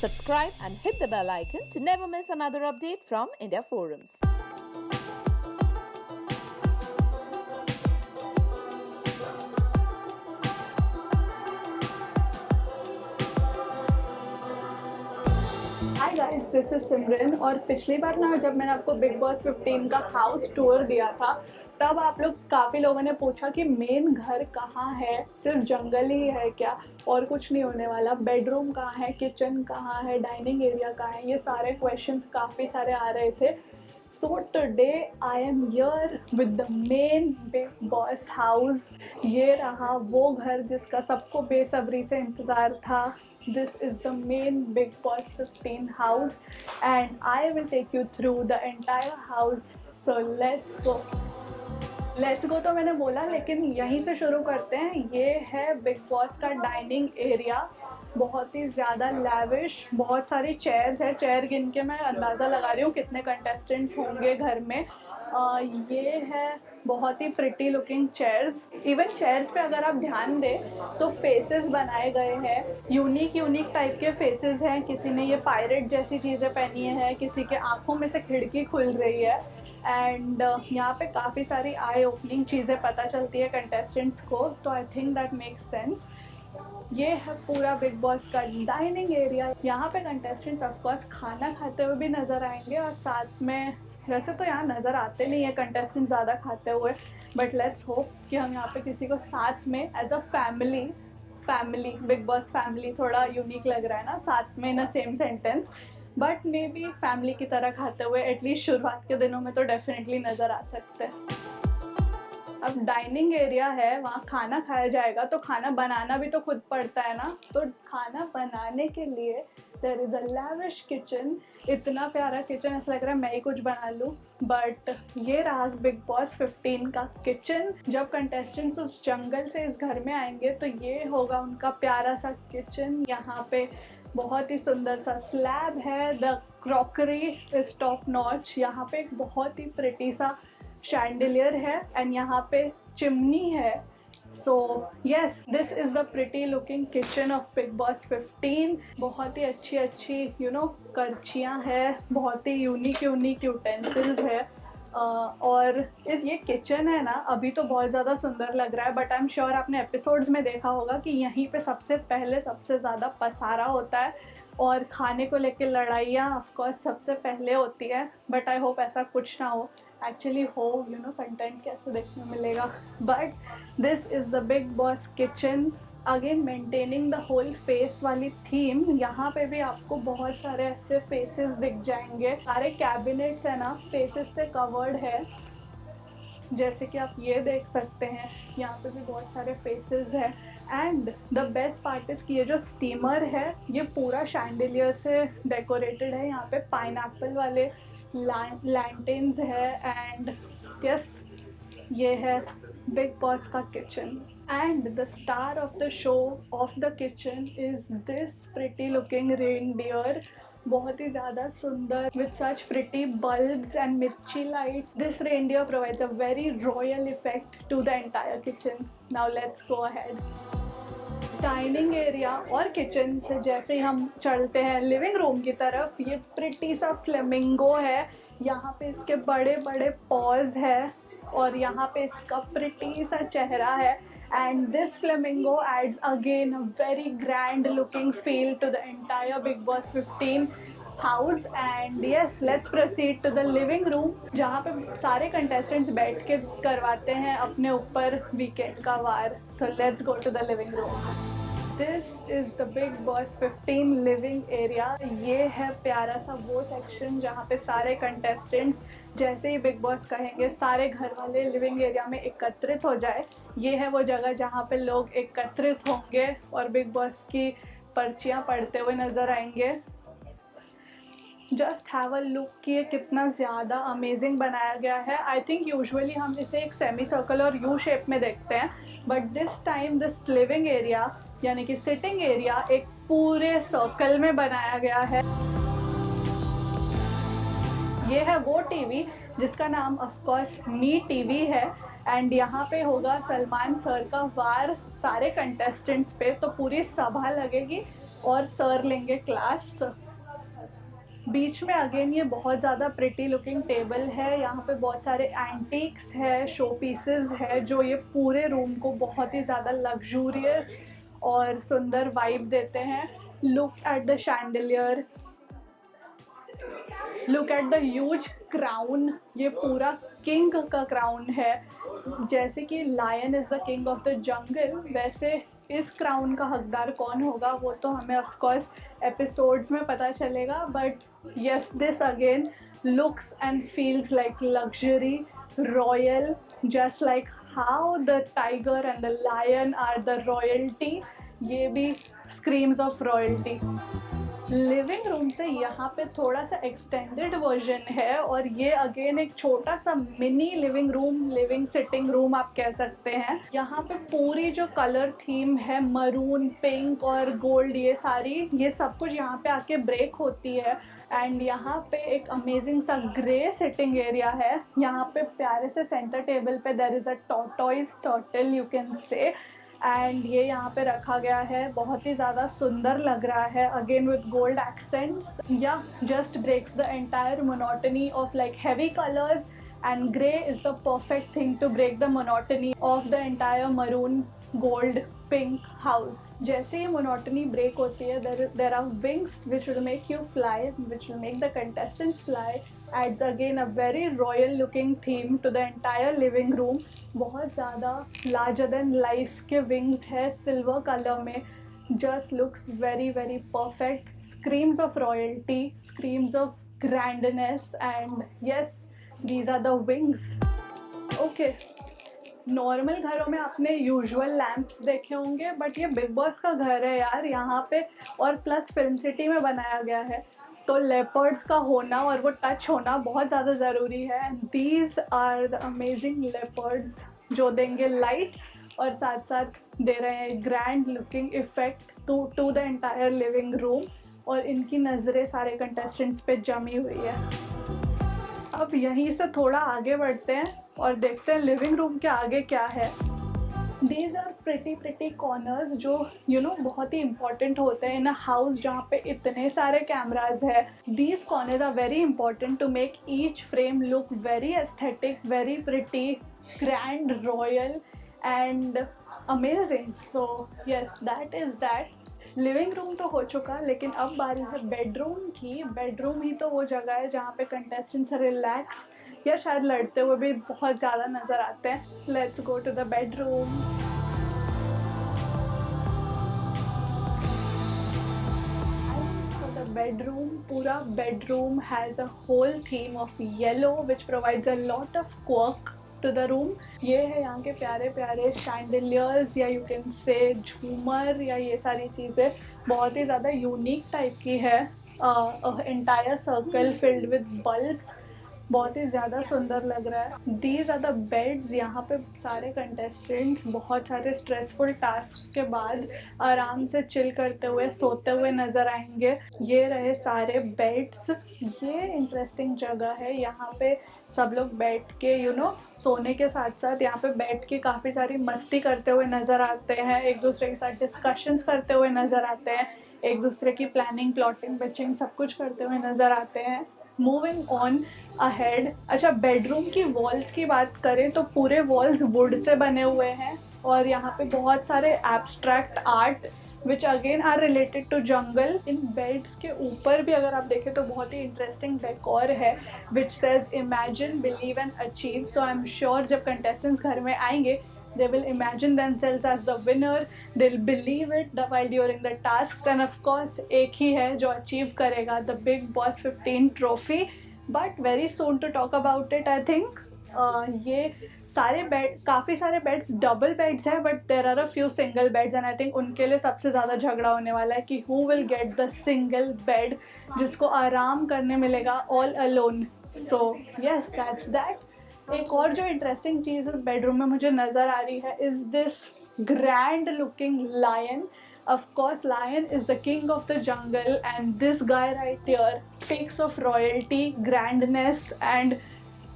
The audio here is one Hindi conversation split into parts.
Subscribe and hit the bell icon to never miss another update from India Forums. Hi guys, this is Simran. और पिछली बार ना जब मैंने आपको बिग बॉस 15 का हाउस टूर दिया था तब आप लोग काफ़ी लोगों ने पूछा कि मेन घर कहाँ है, सिर्फ जंगल ही है क्या और कुछ नहीं होने वाला, बेडरूम कहाँ है, किचन कहाँ है, डाइनिंग एरिया कहाँ है, ये सारे क्वेश्चंस काफ़ी सारे आ रहे थे। So today I am here with the main big boss house. ये रहा वो घर जिसका सबको बेसब्री से इंतज़ार था। This is the main Big Boss 15 house and I will take you through the entire house. So let's go. Let's go तो मैंने बोला, लेकिन यहीं से शुरू करते हैं। ये है बिग बॉस का डाइनिंग एरिया, बहुत ही ज़्यादा लैविश, बहुत सारी चेयर्स है। चेयर गिन के मैं अंदाज़ा लगा रही हूँ कितने कंटेस्टेंट्स होंगे घर में। ये है बहुत ही pretty looking chairs. Even chairs पे अगर आप ध्यान दें तो फेसेस बनाए गए हैं, यूनिक टाइप के फेसेस हैं। किसी ने ये पायरेट जैसी चीज़ें पहनी है, किसी के आँखों में से खिड़की खुल रही है। एंड यहाँ पे काफ़ी सारी आई ओपनिंग चीज़ें पता चलती है कंटेस्टेंट्स को, तो आई थिंक दैट मेक्स सेंस। ये है पूरा बिग बॉस का डाइनिंग एरिया। यहाँ पे कंटेस्टेंट्स ऑफकोर्स खाना खाते हुए भी नज़र आएंगे और साथ में, वैसे तो यहाँ नज़र आते नहीं है कंटेस्टेंट ज़्यादा खाते हुए, बट लेट्स होप कि हम यहाँ पे किसी को साथ में as a family Bigg Boss family, थोड़ा यूनिक लग रहा है ना साथ में in a same sentence, but maybe family की तरह खाते हुए एटलीस्ट शुरुआत के दिनों में तो डेफिनेटली नज़र आ सकते हैं। अब डाइनिंग एरिया है, वहाँ खाना खाया जाएगा तो खाना बनाना भी तो खुद पड़ता है ना। तो खाना बनाने के लिए there is a lavish kitchen. इतना प्यारा किचन, ऐसा लग रहा है मैं ही कुछ बना लूँ। बट ये रहा बिग बॉस 15 का किचन। जब कंटेस्टेंट्स उस जंगल से इस घर में आएंगे तो ये होगा उनका प्यारा सा किचन। यहाँ पे बहुत ही सुंदर सा स्लैब है, the crockery is top notch. यहाँ पे एक बहुत ही प्रिटी सा शैंडिलियर है एंड यहाँ पे चिमनी है। So yes, this is the pretty looking kitchen of big Boss 15। बहुत ही अच्छी करछियाँ है, बहुत ही यूनिक यूटेंसिल्स है। और ये किचन है ना, अभी तो बहुत ज़्यादा सुंदर लग रहा है, बट आई एम श्योर आपने एपिसोड्स में देखा होगा कि यहीं पे सबसे ज़्यादा पसारा होता है और खाने को लेके लड़ाइयाँ ऑफकोर्स सबसे पहले होती है। बट आई होप ऐसा कुछ ना हो, एक्चुअली हो, कंटेंट कैसे देखने मिलेगा। But this is the Bigg Boss kitchen, again maintaining the whole face वाली थीम। यहाँ पे भी आपको बहुत सारे ऐसे फेसेस दिख जाएंगे। सारे कैबिनेट्स है ना फेसेस से कवर्ड है, जैसे कि आप ये देख सकते हैं। यहाँ पे भी बहुत सारे फेसेस हैं। And the best part is कि ये जो स्टीमर है ये पूरा शैंडिलियर से डेकोरेटेड है। यहाँ पे पाइनएप्पल वाले लैंटेन्स है। एंड यस, ये है बिग बॉस का kitchen. And the star of the show of the kitchen is this pretty looking reindeer, बहुत ही ज़्यादा सुंदर with such pretty bulbs and mirchi lights. This reindeer provides a very royal effect to the entire kitchen. Now let's go ahead. Dining area और किचन से जैसे ही हम चलते हैं लिविंग रूम की तरफ, ये प्रिटी सा फ्लेमिंगो है। यहाँ पे इसके बड़े बड़े पॉज है और यहाँ पे इसका प्रिटी सा चेहरा है। And this flamingo adds again a very grand looking feel to the entire Bigg Boss 15 house. And yes, let's proceed to the living room, जहाँ पे सारे कंटेस्टेंट्स बैठ के करवाते हैं अपने ऊपर वीकेंड का वार। So let's go to the living room. This is the Bigg Boss 15 living area. ये है प्यारा सा वो सेक्शन जहाँ पे सारे कंटेस्टेंट्स जैसे ही बिग बॉस कहेंगे सारे घर वाले लिविंग एरिया में एकत्रित हो जाए। ये है वो जगह जहाँ पे लोग एकत्रित होंगे और बिग बॉस की पर्चियाँ पढ़ते हुए नज़र आएंगे। जस्ट हैव अ लुक कि ये कितना ज़्यादा अमेजिंग बनाया गया है। आई थिंक यूजुअली हम इसे एक सेमी सर्कल और यू शेप में देखते हैं, but this time this living area यानी कि सिटिंग एरिया एक पूरे सर्कल में बनाया गया है। ये है वो टीवी जिसका नाम ऑफकोर्स मी टीवी है। एंड यहाँ पे होगा सलमान सर का वार सारे कंटेस्टेंट्स पे, तो पूरी सभा लगेगी और सर लेंगे क्लास। बीच में अगेन ये बहुत ज़्यादा प्रिटी लुकिंग टेबल है, यहाँ पे बहुत सारे एंटीक्स है, शो पीसेस है जो ये पूरे रूम को बहुत ही ज़्यादा लग्जूरियस और सुंदर वाइब देते हैं। Look at the chandelier, look at the huge crown, ये पूरा किंग का क्राउन है। जैसे कि lion is the king of the jungle, वैसे इस क्राउन का हकदार कौन होगा वो तो हमें ऑफ कोर्स एपिसोड्स में पता चलेगा, but yes, this again looks and feels like luxury, royal, just like how the tiger and the lion are the royalty, ये भी screams of royalty. Living room से यहाँ पे थोड़ा सा एक्सटेंडेड वर्जन है, और ये अगेन एक छोटा सा mini living room, living sitting room आप कह सकते हैं। यहाँ पे पूरी जो कलर थीम है, मरून, पिंक और गोल्ड, ये सब कुछ यहाँ पे आके ब्रेक होती है। एंड यहाँ पे एक अमेजिंग सा ग्रे सिटिंग एरिया है। यहाँ पे प्यारे से सेंटर टेबल पे there is a tortoise turtle you can say, and ये यहाँ पे रखा गया है, बहुत ही ज़्यादा सुंदर लग रहा है, अगेन विद गोल्ड एक्सेंट्स। या just breaks the entire monotony of like heavy colours, and grey is the perfect thing to break the monotony of the entire maroon gold pink house. जैसे ही मोनोटनी ब्रेक होती है, there are wings which will make you fly, which will make the contestants fly, adds again a very royal looking theme to the entire living room। बहुत ज़्यादा larger than life के wings है सिल्वर कलर में, just looks very very perfect, screams of royalty, screams of grandness, and yes, these are the wings। okay, normal घरों में आपने यूजुअल लैंप्स देखे होंगे, बट ये बिग बॉस का घर है यार यहाँ पे, और प्लस फिल्म सिटी में बनाया गया है, तो लेपर्ड्स का होना और वो टच होना बहुत ज़्यादा ज़रूरी है। These are the amazing leopards जो देंगे लाइट और साथ साथ दे रहे हैं grand looking effect to the entire living room, और इनकी नज़रें सारे कंटेस्टेंट्स पे जमी हुई है। अब यहीं से थोड़ा आगे बढ़ते हैं और देखते हैं लिविंग रूम के आगे क्या है। These are pretty corners जो बहुत ही important होते हैं इन अ हाउस जहाँ पे इतने सारे कैमराज है। These corners are very important to make each frame look very aesthetic, very pretty, grand, royal and amazing। So yes, that is that। Living room तो हो चुका, लेकिन अब बारी है बेडरूम की। बेडरूम ही तो वो जगह है जहाँ पे कंटेस्टेंट्स रिलैक्स या शायद लड़ते हुए भी बहुत ज़्यादा नज़र आते हैं। Let's go to the bedroom. Bedroom, पूरा bedroom has a whole theme of yellow which provides a lot of quirk to the room. ये है यहाँ के प्यारे प्यारे शैंडलियर्स या यू कैन से झूमर, या ये सारी चीज़ें बहुत ही ज़्यादा यूनिक टाइप की है। Entire circle filled with bulbs, बहुत ही ज़्यादा सुंदर लग रहा है। दीज आर द बेड्स, यहाँ पे सारे कंटेस्टेंट्स बहुत सारे स्ट्रेसफुल टास्क के बाद आराम से चिल करते हुए सोते हुए नज़र आएंगे। ये रहे सारे बेड्स। ये इंटरेस्टिंग जगह है, यहाँ पे सब लोग बैठ के सोने के साथ साथ यहाँ पे बैठ के काफ़ी सारी मस्ती करते हुए नज़र आते हैं, एक दूसरे के साथ डिस्कशंस करते हुए नज़र आते हैं, एक दूसरे की प्लानिंग, प्लॉटिंग, बिचिंग सब कुछ करते हुए नज़र आते हैं। Moving on ahead. अच्छा, बेडरूम की वॉल्स की बात करें तो पूरे वॉल्स वुड से बने हुए हैं, और यहाँ पे बहुत सारे abstract art which again are related to jungle. इन बेड्स के ऊपर भी अगर आप देखें तो बहुत ही इंटरेस्टिंग डेकोर है which says imagine, believe and achieve. So I am sure जब कंटेस्टेंट्स घर में आएंगे, they will imagine themselves as the winner, they'll believe it while during the tasks, and of course एक ही है जो achieve करेगा the Big Boss 15 trophy, but very soon to talk about it I think। ये सारे बेड, काफ़ी सारे बेड्स डबल बेड्स हैं, but there are a few single beds, and I think उनके लिए सबसे ज़्यादा झगड़ा होने वाला है कि who will get the single bed जिसको आराम करने मिलेगा all alone. So yes, that's that. एक और जो इंटरेस्टिंग चीज़ इस बेडरूम में मुझे नज़र आ रही है is this grand looking lion. Of course, lion is the king of the jungle, and this guy right here speaks of royalty, grandness, and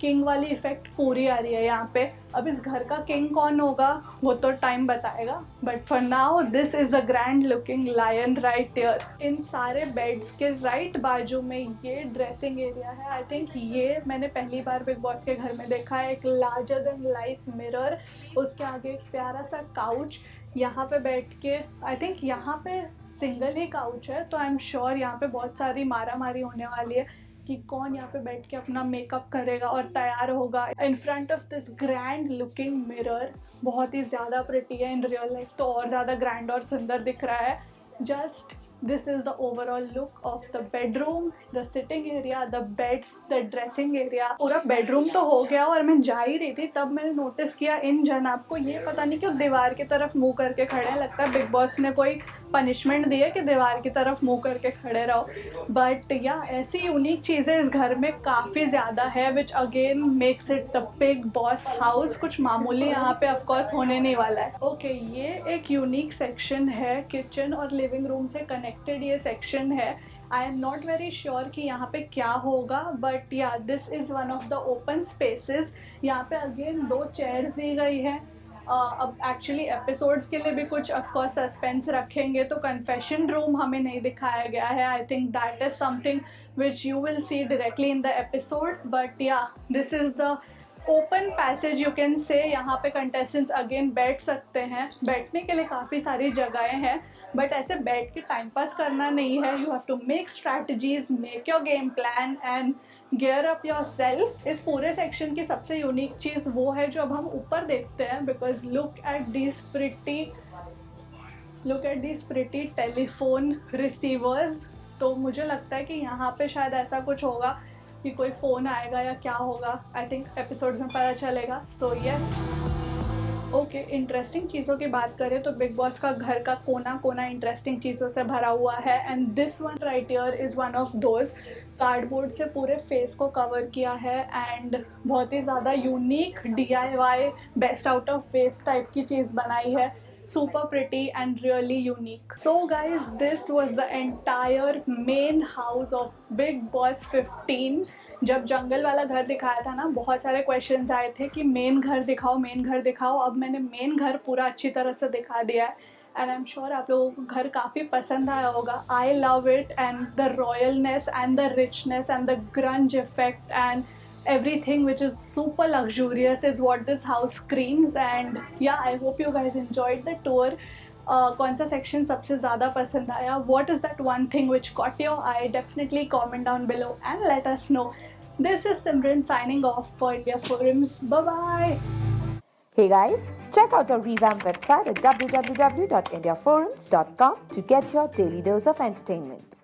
king वाली इफेक्ट पूरी आ रही है यहाँ पे। अब इस घर का किंग कौन होगा वो तो टाइम बताएगा, but for now this is the grand looking lion right here. इन सारे बेड्स के राइट बाजू में ये ड्रेसिंग एरिया है। आई थिंक ये मैंने पहली बार बिग बॉस के घर में देखा है, एक लार्जर देन लाइफ मिरर, उसके आगे एक प्यारा सा काउच। यहाँ पे बैठ के आई थिंक यहाँ पे सिंगल ही काउच है, तो आई एम श्योर यहाँ पे बहुत सारी मारा मारी होने वाली है कि कौन यहाँ पे बैठ के अपना मेकअप करेगा और तैयार होगा in front of this grand looking mirror. बहुत ही ज़्यादा प्रिटी है, इन रियल लाइफ तो और ज़्यादा ग्रैंड और सुंदर दिख रहा है। Just this is the overall look of the bedroom, the sitting area, the beds, the dressing area। पूरा बेडरूम तो हो गया और मैं जा ही रही थी तब मैंने नोटिस किया इन जनाब को ये पता नहीं क्यों दीवार की तरफ मुंह करके खड़े हैं। लगता है बिग बॉस ने कोई पनिशमेंट दी है कि दीवार की तरफ मुंह करके खड़े रहो। बट या ऐसी यूनिक चीज़ें इस घर में काफ़ी ज़्यादा है which again makes it the Bigg boss house. कुछ मामूली यहाँ पे ऑफकोर्स होने नहीं वाला है। ओके, ये एक यूनिक सेक्शन है, किचन और लिविंग रूम से कनेक्टेड ये सेक्शन है। I am not very sure कि यहाँ पे क्या होगा, but yeah this is one of the open spaces. यहाँ पे अगेन 2 चेयर्स दी गई है। अब एक्चुअली एपिसोड्स के लिए भी कुछ ऑफकोर्स सस्पेंस रखेंगे, तो कन्फेशन रूम हमें नहीं दिखाया गया है। I think that is something which you will see directly in the episodes, but yeah this is the open passage you can say. यहाँ पे कंटेस्टेंट्स अगेन बैठ सकते हैं, बैठने के लिए काफ़ी सारी जगहें हैं, बट ऐसे बैठ के टाइम पास करना नहीं है। You have to make strategies, make your game plan and gear up yourself. इस पूरे सेक्शन की सबसे यूनिक चीज़ वो है जो अब हम ऊपर देखते हैं, because look at this pretty telephone receivers. तो मुझे लगता है कि यहाँ पे शायद ऐसा कुछ होगा कि कोई फ़ोन आएगा या क्या होगा। आई थिंक एपिसोड्स में पता चलेगा। सो यस, ओके, इंटरेस्टिंग चीज़ों की बात करें तो बिग बॉस का घर का कोना कोना इंटरेस्टिंग चीज़ों से भरा हुआ है, and this one right here is one of those. Cardboard से पूरे फेस को कवर किया है एंड बहुत ही ज़्यादा unique DIY best out of waste type की चीज़ बनाई है। super pretty and really unique. So guys, this was the entire main house of Big Boss 15. जब जंगल वाला घर दिखाया था ना, बहुत सारे क्वेश्चंस आए थे कि मेन घर दिखाओ, मेन घर दिखाओ। अब मैंने मेन घर पूरा अच्छी तरह से दिखा दिया है एंड आई एम श्योर आप लोगों को घर काफ़ी पसंद आया होगा। I love it and the royalness and the richness and the grunge effect and everything which is super luxurious is what this house screams. And yeah, I hope you guys enjoyed the tour. कौन सा सेक्शन सबसे ज़्यादा पसंद आया? What is that one thing which caught your eye? Definitely comment down below and let us know. This is Simran signing off for India Forums. Bye bye. Hey guys, check out our revamped website at www.indiaforums.com to get your daily dose of entertainment.